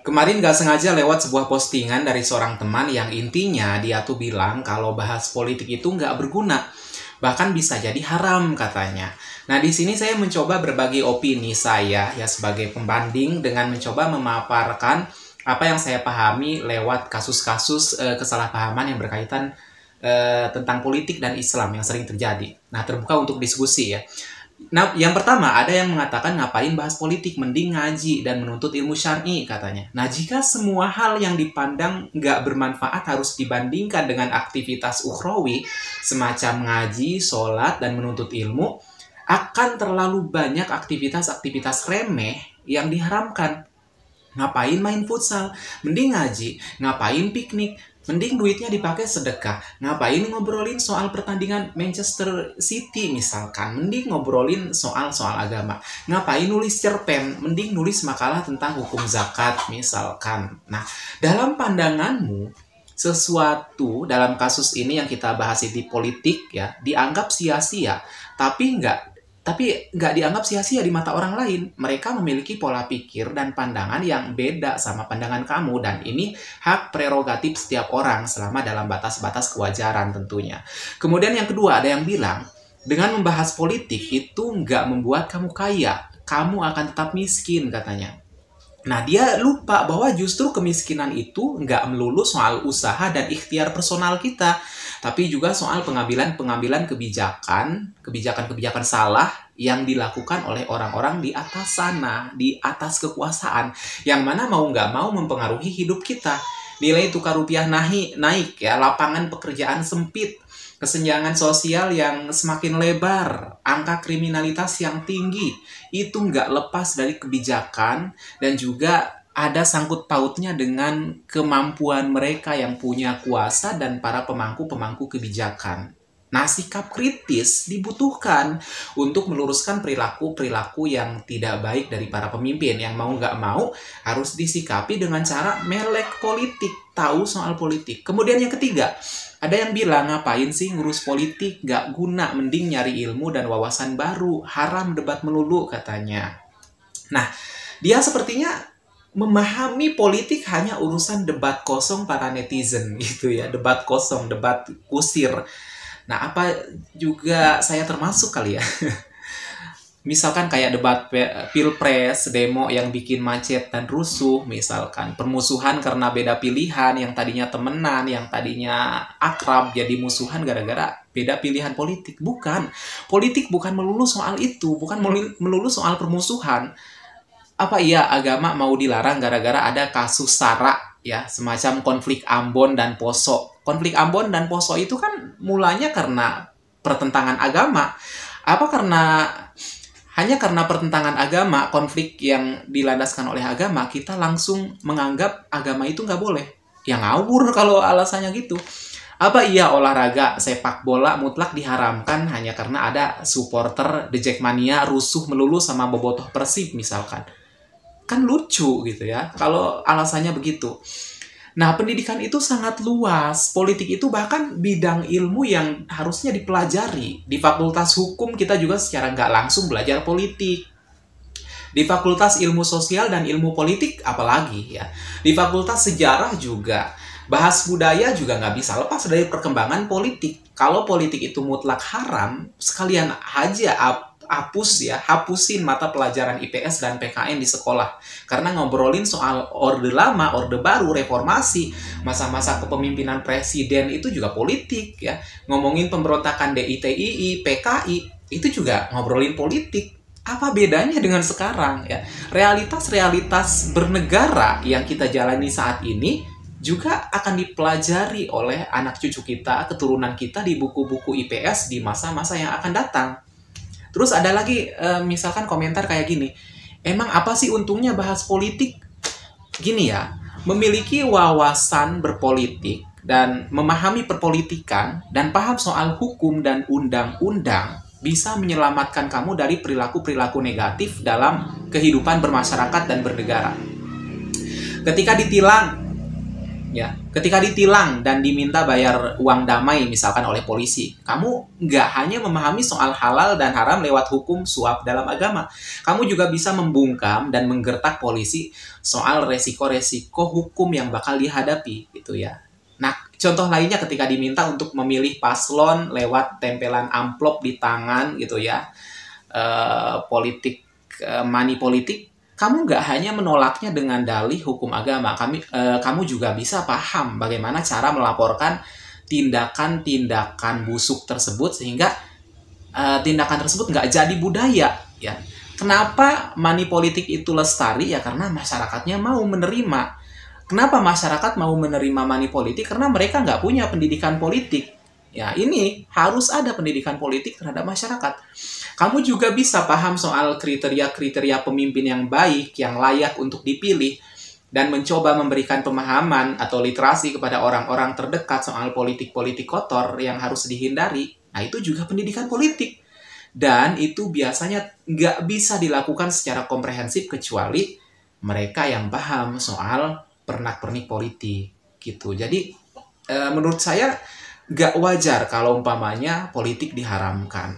Kemarin gak sengaja lewat sebuah postingan dari seorang teman yang intinya dia tuh bilang kalau bahas politik itu nggak berguna. Bahkan bisa jadi haram katanya. Nah, di sini saya mencoba berbagi opini saya ya sebagai pembanding dengan mencoba memaparkan apa yang saya pahami lewat kasus-kasus kesalahpahaman yang berkaitan tentang politik dan Islam yang sering terjadi. Nah, terbuka untuk diskusi ya. Nah, yang pertama ada yang mengatakan ngapain bahas politik, mending ngaji dan menuntut ilmu syar'i katanya. Nah, jika semua hal yang dipandang nggak bermanfaat harus dibandingkan dengan aktivitas ukhrawi, semacam ngaji, sholat, dan menuntut ilmu, akan terlalu banyak aktivitas-aktivitas remeh yang diharamkan. Ngapain main futsal? Mending ngaji. Ngapain piknik? Mending duitnya dipakai sedekah. Ngapain ngobrolin soal pertandingan Manchester City misalkan? Mending ngobrolin soal-soal agama. Ngapain nulis cerpen? Mending nulis makalah tentang hukum zakat misalkan. Nah, dalam pandanganmu, sesuatu dalam kasus ini yang kita bahas di politik ya, dianggap sia-sia. Tapi nggak dianggap sia-sia di mata orang lain. Mereka memiliki pola pikir dan pandangan yang beda sama pandangan kamu. Dan ini hak prerogatif setiap orang selama dalam batas-batas kewajaran tentunya. Kemudian yang kedua, ada yang bilang, dengan membahas politik itu nggak membuat kamu kaya. Kamu akan tetap miskin katanya. Nah, dia lupa bahwa justru kemiskinan itu nggak melulu soal usaha dan ikhtiar personal kita, tapi juga soal pengambilan kebijakan salah yang dilakukan oleh orang-orang di atas sana, di atas kekuasaan, yang mana mau nggak mau mempengaruhi hidup kita. Nilai tukar rupiah naik ya, lapangan pekerjaan sempit, kesenjangan sosial yang semakin lebar, angka kriminalitas yang tinggi, itu nggak lepas dari kebijakan dan juga ada sangkut pautnya dengan kemampuan mereka yang punya kuasa dan para pemangku-pemangku kebijakan. Nah, sikap kritis dibutuhkan untuk meluruskan perilaku-perilaku yang tidak baik dari para pemimpin yang mau nggak mau harus disikapi dengan cara melek politik, tahu soal politik. Kemudian yang ketiga, ada yang bilang ngapain sih ngurus politik, nggak guna, mending nyari ilmu dan wawasan baru, haram debat melulu katanya. Nah, dia sepertinya memahami politik hanya urusan debat kosong para netizen gitu ya, debat kosong, debat kusir. Nah, apa juga saya termasuk kali ya? Misalkan kayak debat pilpres, demo yang bikin macet dan rusuh, misalkan permusuhan karena beda pilihan, yang tadinya temenan, yang tadinya akrab jadi musuhan gara-gara beda pilihan politik. Bukan, politik bukan melulu soal itu, bukan melulu soal permusuhan. Apa iya agama mau dilarang gara-gara ada kasus SARA ya, semacam konflik Ambon dan Poso. Konflik Ambon dan Poso itu kan mulanya karena pertentangan agama. Apa hanya karena pertentangan agama, konflik yang dilandaskan oleh agama, kita langsung menganggap agama itu nggak boleh? Ya ngawur kalau alasannya gitu. Apa iya olahraga sepak bola mutlak diharamkan hanya karena ada supporter The Jackmania rusuh melulu sama bobotoh Persib misalkan? Kan lucu gitu ya kalau alasannya begitu. Nah, pendidikan itu sangat luas. Politik itu bahkan bidang ilmu yang harusnya dipelajari. Di Fakultas Hukum kita juga secara nggak langsung belajar politik. Di Fakultas Ilmu Sosial dan Ilmu Politik apalagi ya. Di Fakultas Sejarah juga. Bahas budaya juga nggak bisa lepas dari perkembangan politik. Kalau politik itu mutlak haram, sekalian aja hapusin mata pelajaran IPS dan PKN di sekolah. Karena ngobrolin soal Orde Lama, Orde Baru, reformasi, masa-masa kepemimpinan presiden itu juga politik ya. Ngomongin pemberontakan DITII, PKI, itu juga ngobrolin politik. Apa bedanya dengan sekarang ya? Realitas-realitas bernegara yang kita jalani saat ini juga akan dipelajari oleh anak cucu kita, keturunan kita di buku-buku IPS di masa-masa yang akan datang. Terus ada lagi misalkan komentar kayak gini, emang apa sih untungnya bahas politik? Gini ya, memiliki wawasan berpolitik dan memahami perpolitikan dan paham soal hukum dan undang-undang bisa menyelamatkan kamu dari perilaku-perilaku negatif dalam kehidupan bermasyarakat dan bernegara. Ketika ditilang Ya, ketika ditilang dan diminta bayar uang damai misalkan oleh polisi, kamu nggak hanya memahami soal halal dan haram lewat hukum suap dalam agama, kamu juga bisa membungkam dan menggertak polisi soal resiko-resiko hukum yang bakal dihadapi, gitu ya. Nah, contoh lainnya ketika diminta untuk memilih paslon lewat tempelan amplop di tangan, gitu ya, politik, money politik, kamu nggak hanya menolaknya dengan dalih hukum agama, kamu juga bisa paham bagaimana cara melaporkan tindakan-tindakan busuk tersebut sehingga tindakan tersebut nggak jadi budaya. Ya, kenapa money politik itu lestari? Ya karena masyarakatnya mau menerima. Kenapa masyarakat mau menerima money politik? Karena mereka nggak punya pendidikan politik. Ya, ini harus ada pendidikan politik terhadap masyarakat. Kamu juga bisa paham soal kriteria-kriteria pemimpin yang baik, yang layak untuk dipilih, dan mencoba memberikan pemahaman atau literasi kepada orang-orang terdekat soal politik-politik kotor yang harus dihindari. Nah, itu juga pendidikan politik. Dan itu biasanya nggak bisa dilakukan secara komprehensif kecuali mereka yang paham soal pernak-pernik politik. Gitu. Jadi, menurut saya nggak wajar kalau umpamanya politik diharamkan.